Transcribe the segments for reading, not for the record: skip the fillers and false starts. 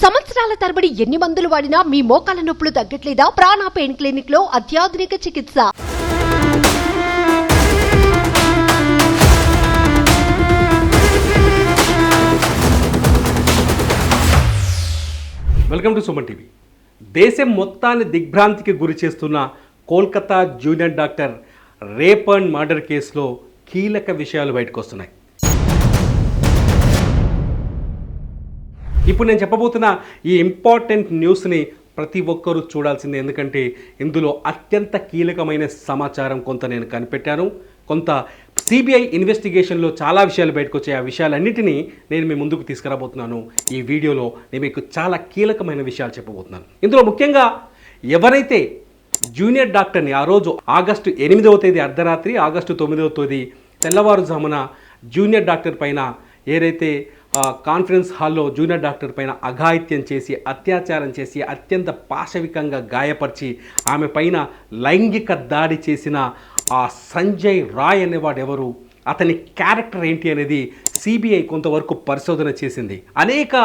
సంవత్సరాల తరబడి ఎన్ని మందులు వాడినా మీ మోకాల నొప్పులు తగ్గట్లేదా? ప్రాణ పెయిన్ క్లినిక్ లో అత్యాధునిక చికిత్స. Welcome to Suman TV. దేశం మొత్తాన్ని దిగ్భ్రాంతికి గురి చేస్తున్న Kolkata junior doctor rape and murder కేసులో కీలక విషయాలు బయటకు వస్తున్నాయి. ఇప్పుడు నేను చెప్పబోతున్న ఈ ఇంపార్టెంట్ న్యూస్ని ప్రతి ఒక్కరూ చూడాల్సిందే. ఎందుకంటే ఇందులో అత్యంత కీలకమైన సమాచారం కొంత నేను కనిపెట్టాను. కొంత సిబిఐ ఇన్వెస్టిగేషన్లో చాలా విషయాలు బయటకు వచ్చాయి. ఆ విషయాలన్నిటినీ నేను మీ ముందుకు తీసుకురాబోతున్నాను. ఈ వీడియోలో నేను మీకు చాలా కీలకమైన విషయాలు చెప్పబోతున్నాను. ఇందులో ముఖ్యంగా ఎవరైతే జూనియర్ డాక్టర్ని ఆ రోజు ఆగస్టు 8వ తేదీ అర్ధరాత్రి, ఆగస్టు 9వ తేదీ తెల్లవారుజామున జూనియర్ డాక్టర్ పైన ఏదైతే కాన్ఫరెన్స్ హాల్లో జూనియర్ డాక్టర్ పైన అఘాయిత్యం చేసి, అత్యాచారం చేసి, అత్యంత పాశవికంగా గాయపరిచి ఆమె పైన లైంగిక దాడి చేసిన ఆ సంజయ్ రాయ్ అనేవాడు ఎవరు, అతని క్యారెక్టర్ ఏంటి అనేది సిబిఐ కొంతవరకు పరిశోధన చేసింది. అనేక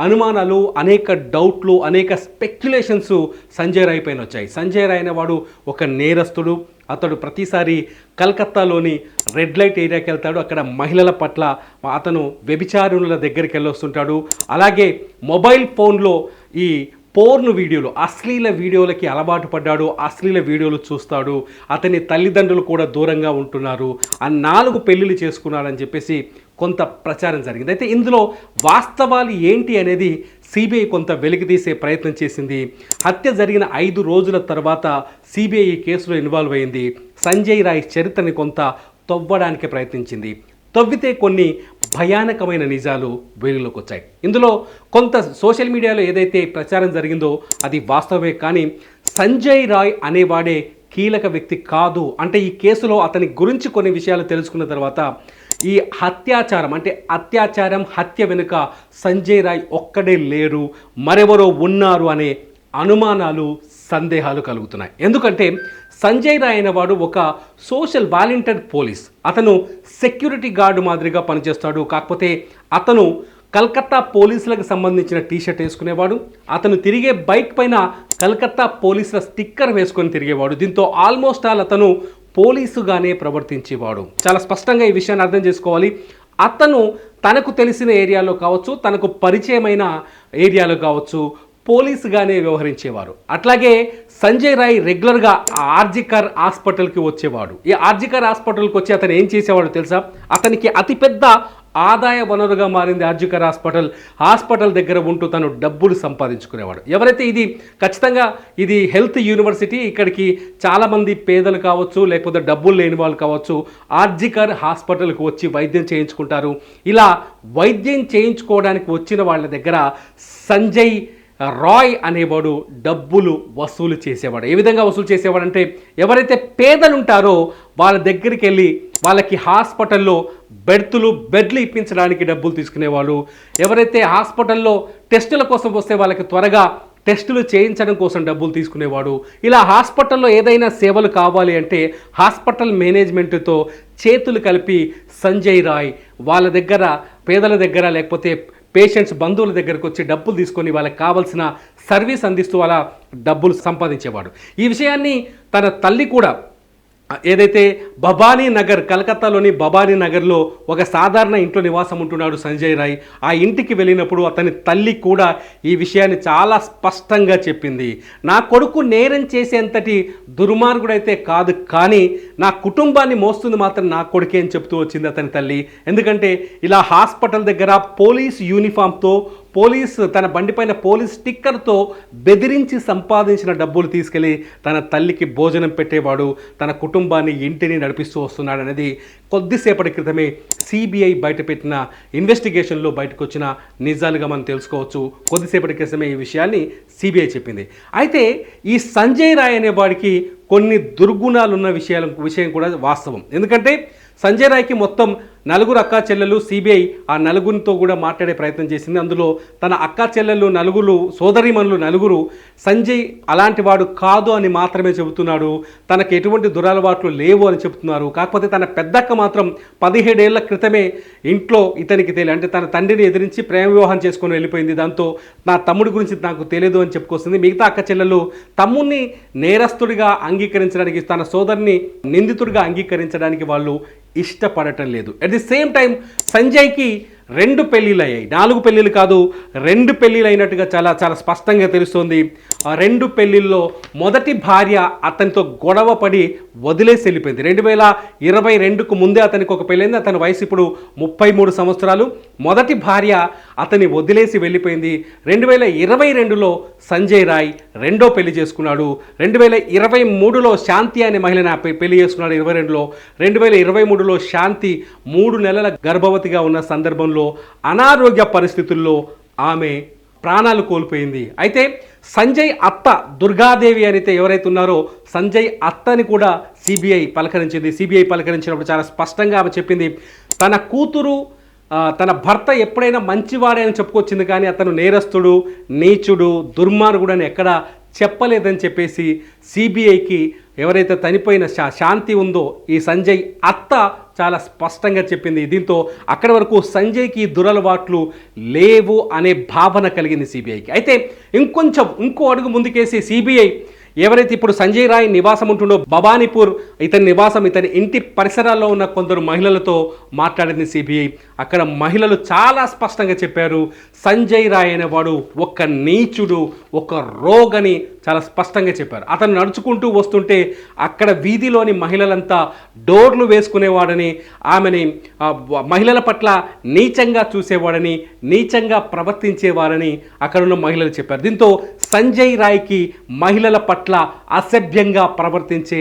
అనుమానాలు, అనేక డౌట్లు, అనేక స్పెక్యులేషన్స్ సంజయ్ రాయ్ పైన వచ్చాయి. సంజయ్ రాయ్ అనేవాడు ఒక నేరస్తుడు. అతడు ప్రతిసారి కలకత్తాలోని రెడ్ లైట్ ఏరియాకి వెళ్తాడు. అక్కడ మహిళల పట్ల అతను వ్యభిచారుల దగ్గరికి వెళ్ళొస్తుంటాడు. అలాగే మొబైల్ ఫోన్లో ఈ పోర్న్ వీడియోలు, అశ్లీల వీడియోలకి అలవాటు పడ్డాడు. అశ్లీల వీడియోలు చూస్తాడు. అతని తల్లిదండ్రులు కూడా దూరంగా ఉంటున్నారు. ఆ 4 పెళ్ళిళ్ళు చేసుకున్నాడని చెప్పేసి కొంత ప్రచారం జరిగింది. అయితే ఇందులో వాస్తవాలు ఏంటి అనేది సిబిఐ కొంత వెలికితీసే ప్రయత్నం చేసింది. హత్య జరిగిన 5 రోజుల తర్వాత సిబిఐ ఈ కేసులో ఇన్వాల్వ్ అయింది. సంజయ్ రాయ్ చరిత్రని కొంత తవ్వడానికి ప్రయత్నించింది. తవ్వితే కొన్ని భయానకమైన నిజాలు వెలుగులోకి వచ్చాయి. ఇందులో కొంత సోషల్ మీడియాలో ఏదైతే ప్రచారం జరిగిందో అది వాస్తవమే, కానీ సంజయ్ రాయ్ అనేవాడే కీలక వ్యక్తి కాదు. అంటే ఈ కేసులో అతని గురించి కొన్ని విషయాలు తెలుసుకున్న తర్వాత ఈ అత్యాచారం హత్య వెనుక సంజయ్ రాయ్ ఒక్కడే లేరు, మరెవరో ఉన్నారు అనే అనుమానాలు, సందేహాలు కలుగుతున్నాయి. ఎందుకంటే సంజయ్ రాయ్ అనేవాడు ఒక సోషల్ వాలంటీర్ పోలీస్. అతను సెక్యూరిటీ గార్డు మాదిరిగా పనిచేస్తాడు. కాకపోతే అతను కలకత్తా పోలీసులకు సంబంధించిన టీషర్ట్ వేసుకునేవాడు. అతను తిరిగే బైక్ పైన కలకత్తా పోలీసుల స్టిక్కర్ వేసుకొని తిరిగేవాడు. దీంతో ఆల్మోస్ట్ ఆల్ అతను పోలీసుగానే ప్రవర్తించేవాడు. చాలా స్పష్టంగా ఈ విషయాన్ని అర్థం చేసుకోవాలి. అతను తనకు తెలిసిన ఏరియాలో కావచ్చు, తనకు పరిచయమైన ఏరియాలో కావచ్చు, పోలీసుగానే వ్యవహరించేవారు. అట్లాగే సంజయ్ రాయ్ రెగ్యులర్గా ఆర్జికర్ హాస్పిటల్కి వచ్చేవాడు. ఈ ఆర్జికర్ హాస్పిటల్కి వచ్చి అతను ఏం చేసేవాడు తెలుసా? అతనికి అతిపెద్ద ఆదాయ వనరుగా మారింది ఆర్జికర్ హాస్పిటల్ దగ్గర ఉంటూ తను డబ్బులు సంపాదించుకునేవాడు. ఎవరైతే ఖచ్చితంగా ఇది హెల్త్ యూనివర్సిటీ, ఇక్కడికి చాలామంది పేదలు కావచ్చు, లేకపోతే డబ్బులు లేని వాళ్ళు కావచ్చు, ఆర్జికర్ హాస్పిటల్కి వచ్చి వైద్యం చేయించుకుంటారు. ఇలా వైద్యం చేయించుకోవడానికి వచ్చిన వాళ్ళ దగ్గర సంజయ్ రాయ్ అనేవాడు డబ్బులు వసూలు చేసేవాడు. ఏ విధంగా వసూలు చేసేవాడంటే, ఎవరైతే పేదలు ఉంటారో వాళ్ళ దగ్గరికి వెళ్ళి వాళ్ళకి హాస్పిటల్లో బెడ్లు ఇప్పించడానికి డబ్బులు తీసుకునేవాళ్ళు. ఎవరైతే హాస్పిటల్లో టెస్టుల కోసం వస్తే వాళ్ళకి త్వరగా టెస్టులు చేయించడం కోసం డబ్బులు తీసుకునేవాడు. ఇలా హాస్పిటల్లో ఏదైనా సేవలు కావాలి అంటే హాస్పిటల్ మేనేజ్మెంట్తో చేతులు కలిపి సంజయ్ రాయ్ వాళ్ళ దగ్గర, పేదల దగ్గర, లేకపోతే పేషెంట్స్ బంధువుల దగ్గరకు వచ్చి డబ్బులు తీసుకొని వాళ్ళకి కావాల్సిన సర్వీస్ అందిస్తూ అలా డబ్బులు సంపాదించేవాడు. ఈ విషయాన్ని తన తల్లి కూడా, ఏదైతే భవానీ నగర్, కలకత్తాలోని భవానీ నగర్లో ఒక సాధారణ ఇంట్లో నివాసం ఉంటున్నాడు సంజయ్ రాయ్. ఆ ఇంటికి వెళ్ళినప్పుడు అతని తల్లి కూడా ఈ విషయాన్ని చాలా స్పష్టంగా చెప్పింది. నా కొడుకు నేరం చేసేంతటి దుర్మార్గుడైతే కాదు, కానీ నా కుటుంబాన్ని మోస్తుంది మాత్రం నా కొడుకే అని చెప్తూ వచ్చింది అతని తల్లి. ఎందుకంటే ఇలా హాస్పిటల్ దగ్గర పోలీస్ యూనిఫామ్తో, తన బండిపైన పోలీస్ స్టిక్కర్తో బెదిరించి సంపాదించిన డబ్బులు తీసుకెళ్ళి తన తల్లికి భోజనం పెట్టేవాడు, తన కుటుంబాన్ని, ఇంటిని నడిపిస్తూ వస్తున్నాడు అనేది కొద్దిసేపటి క్రితమే సిబిఐ బయటపెట్టిన ఇన్వెస్టిగేషన్లో బయటకు వచ్చిన నిజాలుగా మనం తెలుసుకోవచ్చు. కొద్దిసేపటి క్రితమే ఈ విషయాన్ని సిబిఐ చెప్పింది. అయితే ఈ సంజయ్ రాయ్ అనే వాడికి కొన్ని దుర్గుణాలు ఉన్న విషయం కూడా వాస్తవం. ఎందుకంటే సంజయ్ రాయ్కి మొత్తం నలుగురు అక్కా చెల్లెలు. సిబిఐ ఆ నలుగురితో కూడా మాట్లాడే ప్రయత్నం చేసింది. అందులో తన అక్కా చెల్లెలు నలుగురు, సోదరీమణులు నలుగురు సంజయ్ అలాంటి వాడు కాదు అని మాత్రమే చెబుతున్నాడు, తనకు ఎటువంటి దురలవాట్లు లేవు అని చెబుతున్నారు. కాకపోతే తన పెద్దక్క మాత్రం 17 ఏళ్ల క్రితమే ఇంట్లో ఇతనికి తెలియదు, అంటే తన తండ్రిని ఎదిరించి ప్రేమ వివాహం చేసుకొని వెళ్ళిపోయింది. దాంతో నా తమ్ముడి గురించి నాకు తెలియదు అని చెప్పుకొస్తుంది. మిగతా అక్క చెల్లెలు తమ్ముడిని నేరస్తుడిగా అంగీకరించడానికి, తన సోదరిని నిందితుడిగా అంగీకరించడానికి వాళ్ళు ఇష్టపడటం లేదు. అట్ ది సేమ్ టైం సంజయ్కి 2 పెళ్ళిళ్ళు అయ్యాయి. 4 పెళ్ళిళ్ళు కాదు, 2 పెళ్ళిళ్ళు అయినట్టుగా చాలా చాలా స్పష్టంగా తెలుస్తోంది. ఆ 2 పెళ్ళిళ్ళలో మొదటి భార్య అతనితో గొడవ పడి వదిలేసి వెళ్ళిపోయింది. 2022కు ముందే అతనికి ఒక పెళ్ళైంది. అతని వయసు ఇప్పుడు 33 సంవత్సరాలు. మొదటి భార్య అతన్ని వదిలేసి వెళ్ళిపోయింది. 2022లో సంజయ్ రాయ్ రెండో పెళ్లి చేసుకున్నాడు. 2023లో శాంతి అనే మహిళని పెళ్లి చేసుకున్నాడు. 22లో 2023లో శాంతి 3 నెలల గర్భవతిగా ఉన్న సందర్భంలో అనారోగ్య పరిస్థితుల్లో ఆమె ప్రాణాలు కోల్పోయింది. అయితే సంజయ్ అత్త దుర్గాదేవి అయితే ఎవరైతే ఉన్నారో సంజయ్ అత్తని కూడా సిబిఐ పలకరించింది. సిబిఐ పలకరించినప్పుడు చాలా స్పష్టంగా ఆమె చెప్పింది, తన కూతురు తన భర్త ఎప్పుడైనా మంచివాడే అని చెప్పుకొచ్చింది, కానీ అతను నేరస్తుడు, నీచుడు, దుర్మార్గుడు అని ఎక్కడా చెప్పలేదని చెప్పేసి సిబిఐకి ఎవరైతే చనిపోయిన శాంతి ఉందో ఈ సంజయ్ అత్త చాలా స్పష్టంగా చెప్పింది. దీంతో అక్కడి వరకు సంజయ్కి దురలవాట్లు లేవు అనే భావన కలిగింది సిబిఐకి. అయితే ఇంకో అడుగు ముందుకేసి సిబిఐ ఎవరైతే ఇప్పుడు సంజయ్ రాయ్ నివాసం ఉంటుండో భవానీపూర్, ఇతని నివాసం, ఇతని ఇంటి పరిసరాల్లో ఉన్న కొందరు మహిళలతో మాట్లాడింది సిబిఐ. అక్కడ మహిళలు చాలా స్పష్టంగా చెప్పారు, సంజయ్ రాయ్ అనేవాడు ఒక నీచుడు, ఒక రోగని చాలా స్పష్టంగా చెప్పారు. అతను నడుచుకుంటూ వస్తుంటే అక్కడ వీధిలోని మహిళలంతా డోర్లు వేసుకునేవాడని, ఆమెని మహిళల పట్ల నీచంగా చూసేవాడని, నీచంగా ప్రవర్తించేవారని అక్కడున్న మహిళలు చెప్పారు. దీంతో సంజయ్ రాయ్కి మహిళల పట్ల అసభ్యంగా ప్రవర్తించే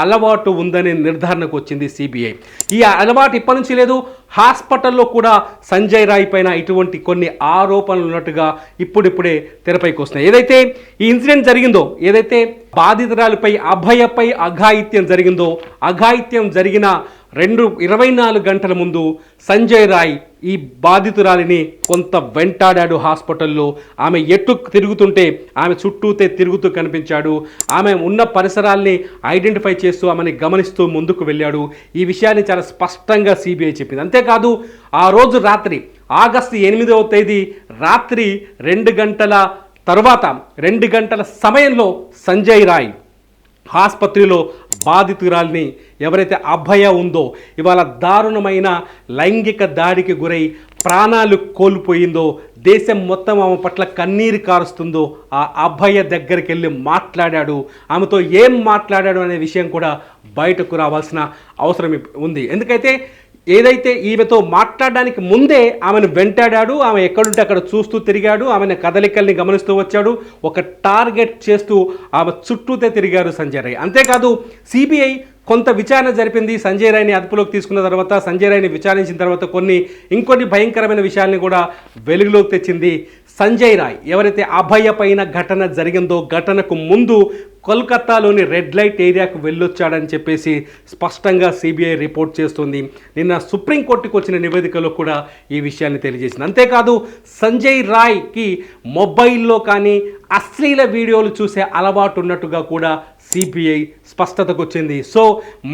అలవాటు ఉందనే నిర్ధారణకు వచ్చింది సిబిఐ. ఈ అలవాటు ఇప్పటి నుంచి లేదు, హాస్పిటల్లో కూడా సంజయ్ రాయ్ పైన ఇటువంటి కొన్ని ఆరోపణలు ఉన్నట్టుగా ఇప్పుడిప్పుడే తెరపైకి వస్తున్నాయి. ఏదైతే ఈ ఇన్సిడెంట్ జరిగిందో, ఏదైతే బాధితురాలపై అభయపై అఘాయిత్యం జరిగిందో, అఘాయిత్యం జరిగిన 24 గంటల ముందు సంజయ్ రాయ్ ఈ బాధితురాలిని కొంత వెంటాడాడు హాస్పిటల్లో. ఆమె ఎటు తిరుగుతుంటే ఆమె చుట్టూతే తిరుగుతూ కనిపించాడు. ఆమె ఉన్న పరిసరాల్ని ఐడెంటిఫై చేస్తూ ఆమెని గమనిస్తూ ముందుకు వెళ్ళాడు. ఈ విషయాన్ని చాలా స్పష్టంగా సిబిఐ చెప్పింది. అంతేకాదు ఆ రోజు రాత్రి ఆగస్టు 8వ తేదీ రాత్రి 2 గంటల తర్వాత 2 గంటల సమయంలో సంజయ్ రాయ్ ఆసుపత్రిలో బాధితురాల్ని ఎవరైతే అభయ ఉందో, ఇవాళ దారుణమైన లైంగిక దాడికి గురై ప్రాణాలు కోల్పోయిందో, దేశం మొత్తం ఆమె పట్ల కన్నీరు కారుస్తుందో, ఆ అభయ దగ్గరికి వెళ్ళి మాట్లాడాడు. ఆమెతో ఏం మాట్లాడాడు అనే విషయం కూడా బయటకు రావాల్సిన అవసరం ఉంది. ఎందుకైతే ఏదైతే ఈమెతో మాట్లాడడానికి ముందే ఆమెను వెంటాడాడు, ఆమె ఎక్కడుంటే అక్కడ చూస్తూ తిరిగాడు, ఆమెను కదలికల్ని గమనిస్తూ వచ్చాడు, ఒక టార్గెట్ చేస్తూ ఆమె చుట్టూతే తిరిగారు సంజయ్ రాయ్. అంతేకాదు సిబిఐ కొంత విచారణ జరిపింది. సంజయ్ రాయ్ని అదుపులోకి తీసుకున్న తర్వాత, సంజయ్ రాయ్ని విచారించిన తర్వాత ఇంకొన్ని భయంకరమైన విషయాల్ని కూడా వెలుగులోకి తెచ్చింది. సంజయ్ రాయ్ ఎవరైతే అభయ పైన ఘటన జరిగిందో, ఘటనకు ముందు కోల్కతాలోని రెడ్ లైట్ ఏరియాకు వెళ్ళొచ్చాడని చెప్పేసి స్పష్టంగా సిబిఐ రిపోర్ట్ చేస్తుంది. నిన్న సుప్రీంకోర్టుకు వచ్చిన నివేదికలో కూడా ఈ విషయాన్ని తెలియజేసింది. అంతేకాదు సంజయ్ రాయ్కి మొబైల్లో కానీ అశ్లీల వీడియోలు చూసే అలవాటు ఉన్నట్టుగా కూడా సిబిఐ స్పష్టతకు వచ్చింది. సో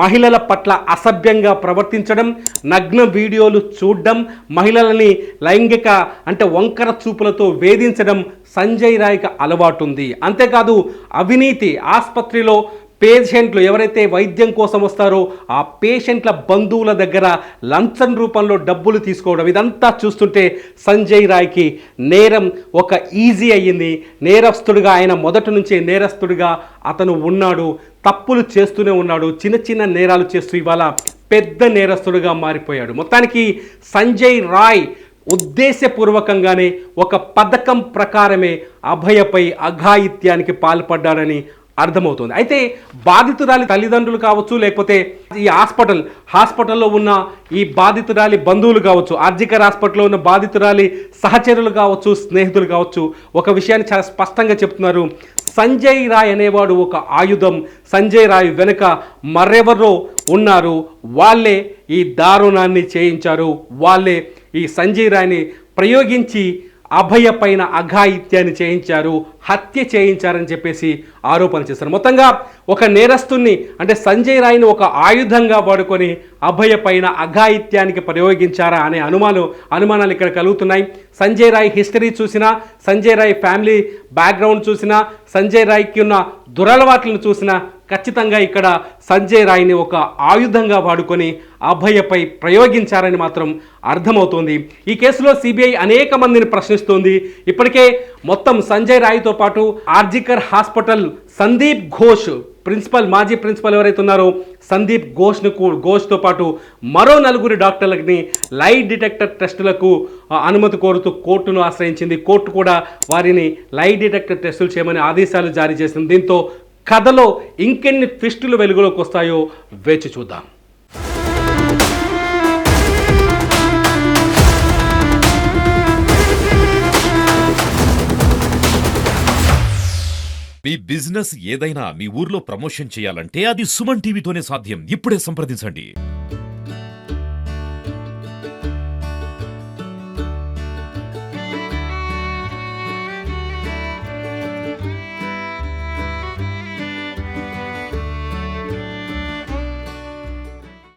మహిళల పట్ల అసభ్యంగా ప్రవర్తించడం, నగ్న వీడియోలు చూడడం, మహిళలని లైంగిక అంటే వంకర చూపులతో వేధించడం సంజయ్ రాయ్కి అలవాటు ఉంది. అంతేకాదు అవినీతి, ఆసుపత్రిలో పేషెంట్లు ఎవరైతే వైద్యం కోసం వస్తారో ఆ పేషెంట్ల బంధువుల దగ్గర లంచం రూపంలో డబ్బులు తీసుకోవడం, ఇదంతా చూస్తుంటే సంజయ్ రాయ్కి నేరం ఒక ఈజీ అయ్యింది. నేరస్తుడిగా ఆయన మొదటి నుంచే నేరస్తుడిగా అతను ఉన్నాడు, తప్పులు చేస్తూనే ఉన్నాడు, చిన్న చిన్న నేరాలు చేస్తూ ఇవాళ పెద్ద నేరస్తుడిగా మారిపోయాడు. మొత్తానికి సంజయ్ రాయ్ ఉద్దేశపూర్వకంగానే ఒక పథకం ప్రకారమే అభయపై అఘాయిత్యానికి పాల్పడ్డాడని అర్థమవుతుంది. అయితే బాధితురాలి తల్లిదండ్రులు కావచ్చు, లేకపోతే ఈ హాస్పిటల్లో ఉన్న ఈ బాధితురాలి బంధువులు కావచ్చు, ఆర్జికర్ హాస్పిటల్లో ఉన్న బాధితురాలి సహచరులు కావచ్చు, స్నేహితులు కావచ్చు, ఒక విషయాన్ని చాలా స్పష్టంగా చెప్తున్నారు. సంజయ్ రాయ్ అనేవాడు ఒక ఆయుధం. సంజయ్ రాయ్ వెనుక మరెవరో ఉన్నారు, వాళ్ళే ఈ దారుణాన్ని చేయించారు, వాళ్ళే ఈ సంజయ్ రాయ్ని ప్రయోగించి అభయ పైన అఘాయిత్యాన్ని చేయించారు, హత్య చేయించారని చెప్పేసి ఆరోపణ చేశారు. మొత్తంగా ఒక నేరస్తుని అంటే సంజయ్ రాయ్ని ఒక ఆయుధంగా వాడుకొని అభయ పైన అఘాయిత్యానికి ప్రయోగించారా అనే అనుమానాలు ఇక్కడ కలుగుతున్నాయి. సంజయ్ రాయ్ హిస్టరీ చూసినా, సంజయ్ రాయ్ ఫ్యామిలీ బ్యాక్గ్రౌండ్ చూసినా, సంజయ్ రాయ్కి ఉన్న దురలవాట్లను చూసినా ఖచ్చితంగా ఇక్కడ సంజయ్ రాయ్ని ఒక ఆయుధంగా వాడుకొని అభయపై ప్రయోగించారని మాత్రం అర్థమవుతోంది. ఈ కేసులో సిబిఐ అనేక మందిని ప్రశ్నిస్తోంది. ఇప్పటికే మొత్తం సంజయ్ రాయ్తో పాటు ఆర్జికర్ హాస్పిటల్ సందీప్ ఘోష్ మాజీ ప్రిన్సిపల్ ఎవరైతే ఉన్నారో సందీప్ ఘోష్తో పాటు మరో 4 డాక్టర్లని లై డిటెక్టర్ టెస్టులకు అనుమతి కోరుతూ కోర్టును ఆశ్రయించింది. కోర్టు కూడా వారిని లై డిటెక్టర్ టెస్టులు చేయమని ఆదేశాలు జారీ చేసింది. దీంతో కథలో ఇంకెన్ని ట్విస్టులు వెలుగులోకి వస్తాయో వేచి చూద్దాం. మీ బిజినెస్ ఏదైనా మీ ఊర్లో ప్రమోషన్ చేయాలంటే అది సుమన్ టీవీతోనే సాధ్యం. ఇప్పుడే సంప్రదించండి.